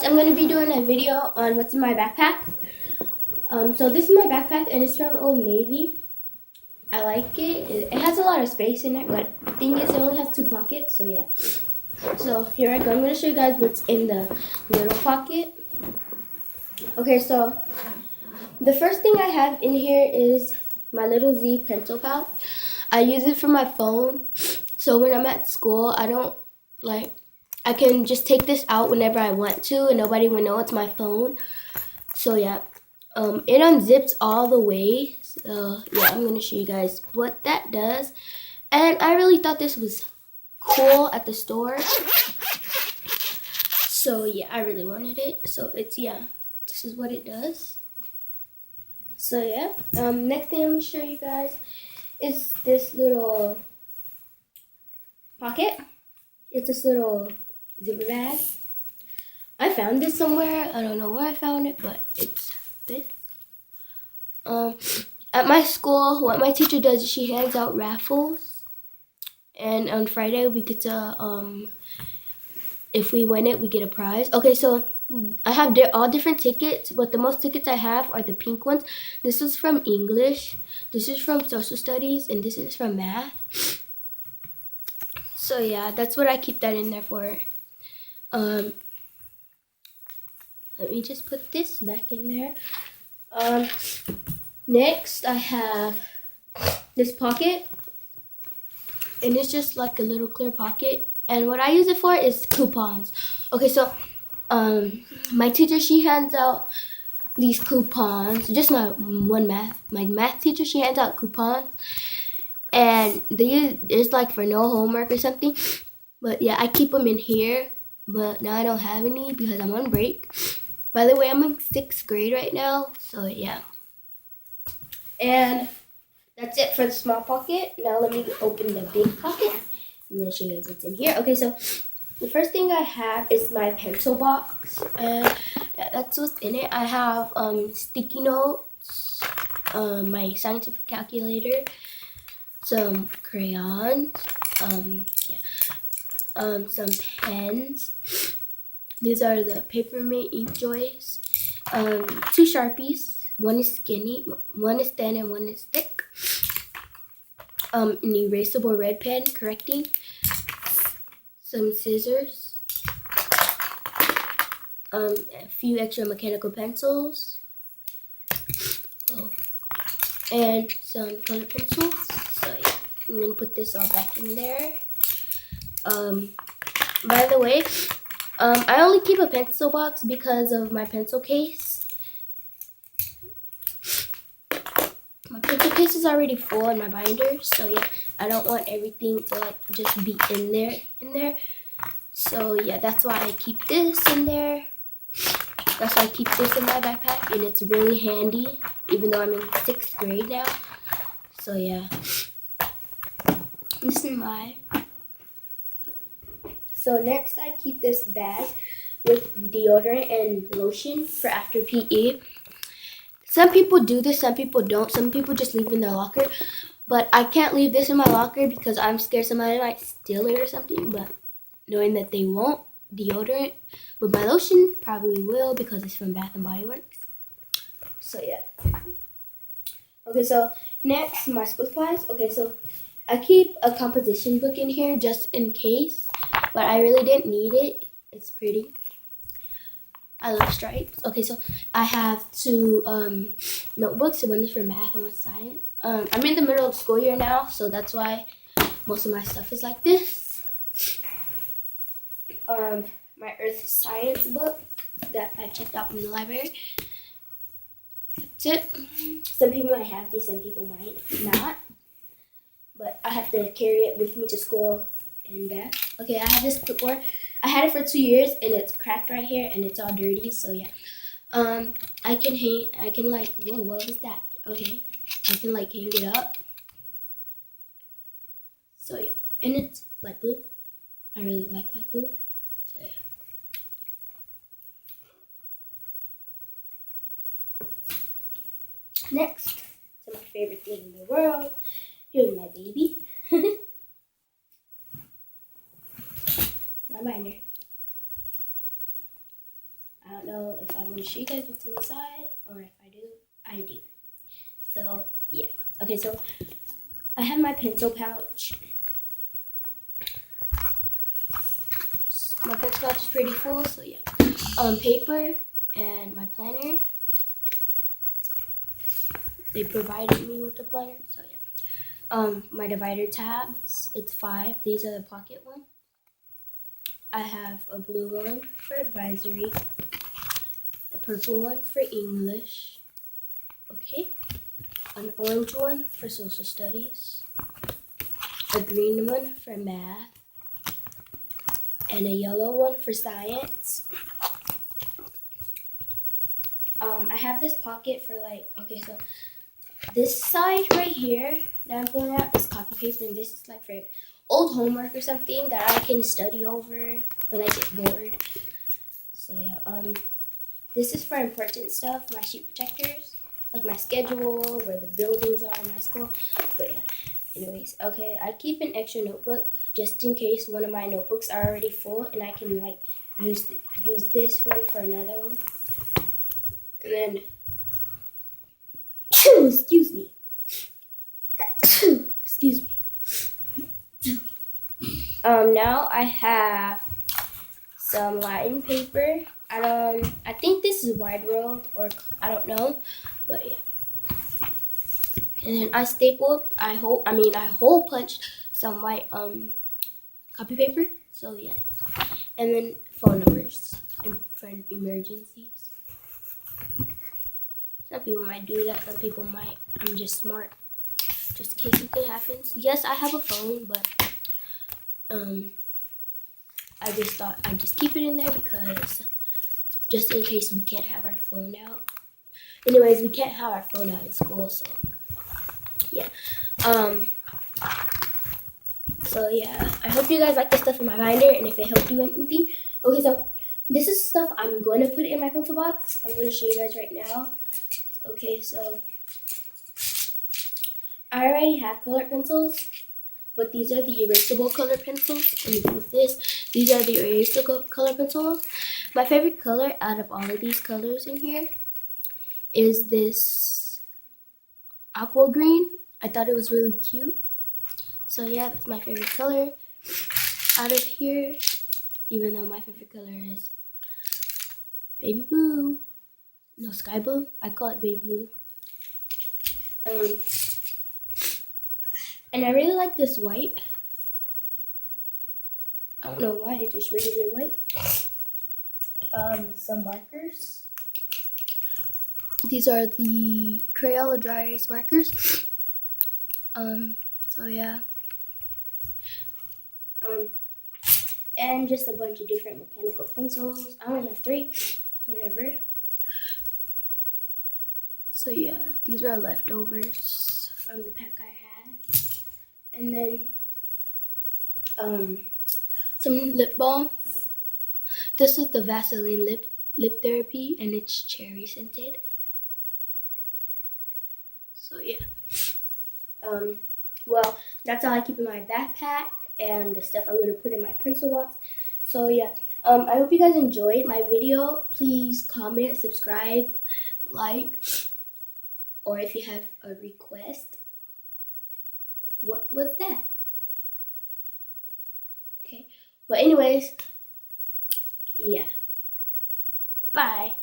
I'm going to be doing a video on what's in my backpack. So this is my backpack and it's from Old Navy. I like it. It has a lot of space in it, but the thing is it only has 2 pockets, so yeah. So here I go. I'm going to show you guys what's in the little pocket. Okay, so the first thing I have in here is my little Z pencil pouch. I use it for my phone. So when I'm at school, I can just take this out whenever I want to and nobody will know it's my phone. So yeah, it unzips all the way. So yeah, I'm going to show you guys what that does. And I really thought this was cool at the store. So yeah, I really wanted it. So this is what it does. So yeah, next thing I'm going to show you guys is this little pocket. It's this little zipper bag. I found this somewhere. I don't know where I found it, but it's this. At my school, what my teacher does is she hands out raffles, and on Friday we get to if we win it, we get a prize. Okay, so I have all different tickets, but the most tickets I have are the pink ones. This is from English, this is from social studies, and this is from math. So yeah, that's what I keep that in there for. Let me just put this back in there. Next I have this pocket, and it's just like a little clear pocket. And what I use it for is coupons. Okay, so my teacher, she hands out these coupons. Just my math teacher, she hands out coupons, and it's like for no homework or something. But yeah, I keep them in here. But now I don't have any because I'm on break. By the way, I'm in 6th grade right now. So yeah. And that's it for the small pocket. Now let me open the big pocket. I'm going to show you guys what's in here. Okay, so the first thing I have is my pencil box. And that's what's in it. I have sticky notes, my scientific calculator, some crayons, some pens. These are the Papermate ink joys. 2 Sharpies. One is skinny, one is thin, and one is thick. An erasable red pen, correcting. Some scissors. A few extra mechanical pencils. And some color pencils. So yeah, I'm gonna put this all back in there. By the way, I only keep a pencil box because of my pencil case. My pencil case is already full in my binder, so yeah, I don't want everything to just be in there. So yeah, that's why I keep this in there. That's why I keep this in my backpack, and it's really handy, even though I'm in 6th grade now. So yeah, this is my. So next, I keep this bag with deodorant and lotion for after PE. Some people do this, some people don't. Some people just leave it in their locker. But I can't leave this in my locker because I'm scared somebody might steal it or something. But knowing that they won't, deodorant with my lotion probably will because it's from Bath and Body Works. So yeah. Okay, so next, my school supplies. Okay, so I keep a composition book in here just in case. But I really didn't need it. It's pretty. I love stripes. Okay, so I have 2 notebooks. One is for math and one is science. I'm in the middle of the school year now, so that's why most of my stuff is like this. My earth science book that I checked out from the library. That's it. Some people might have these, some people might not. But I have to carry it with me to school and back. Okay, I have this clipboard. I had it for 2 years and it's cracked right here and it's all dirty. So yeah, whoa, what was that? Okay, I can hang it up. So yeah, and it's light blue. I really like light blue. So yeah. Next, to my favorite thing in the world. Here's my baby. My binder. know if I'm gonna show you guys what's inside, or if I do, I do. So yeah. Okay, so I have my pencil pouch. My pencil pouch is pretty full, so yeah. Paper and my planner. They provided me with the planner, so yeah. My divider tabs. It's 5. These are the pocket ones. I have a blue one for advisory, a purple one for English, okay, an orange one for social studies, a green one for math, and a yellow one for science. I have this pocket for okay, so this side right here that I'm pulling out is copy paper, and this is like for old homework or something that I can study over when I get bored. So yeah, this is for important stuff, my sheet protectors, like my schedule, where the buildings are in my school. But yeah, anyways, okay, I keep an extra notebook just in case one of my notebooks are already full, and I can like use this one for another one. And then, excuse me. Excuse me. Now I have some Latin paper. I think this is Wide World, or I don't know, but yeah. And then I stapled, I hole punched some white copy paper. So yeah. And then phone numbers for emergencies. Some people might do that, some people might. I'm just smart. Just in case something happens. Yes, I have a phone, but I just thought I'd just keep it in there because just in case we can't have our phone out. Anyways, we can't have our phone out in school, so yeah. So yeah, I hope you guys like the stuff in my binder, and if it helped you anything. Okay, so this is stuff I'm going to put in my pencil box. I'm going to show you guys right now. Okay, so I already have colored pencils, but these are the erasable color pencils. Let me do this. These are the erasable color pencils. My favorite color out of all of these colors in here is this aqua green. I thought it was really cute. So yeah, that's my favorite color out of here, even though my favorite color is baby blue. No, sky blue. I call it baby blue. And I really like this white. I don't know why, it's just regular white. Some markers. These are the Crayola dry erase markers. So yeah. And just a bunch of different mechanical pencils. I only have 3, whatever. So yeah, these are leftovers from the pack I had. And then some lip balm. This is the Vaseline lip therapy, and it's cherry scented. So yeah. Well, that's all I keep in my backpack and the stuff I'm gonna put in my pencil box. So yeah. I hope you guys enjoyed my video. Please comment, subscribe, like, or if you have a request. What was that? Okay. But anyways, yeah. Bye.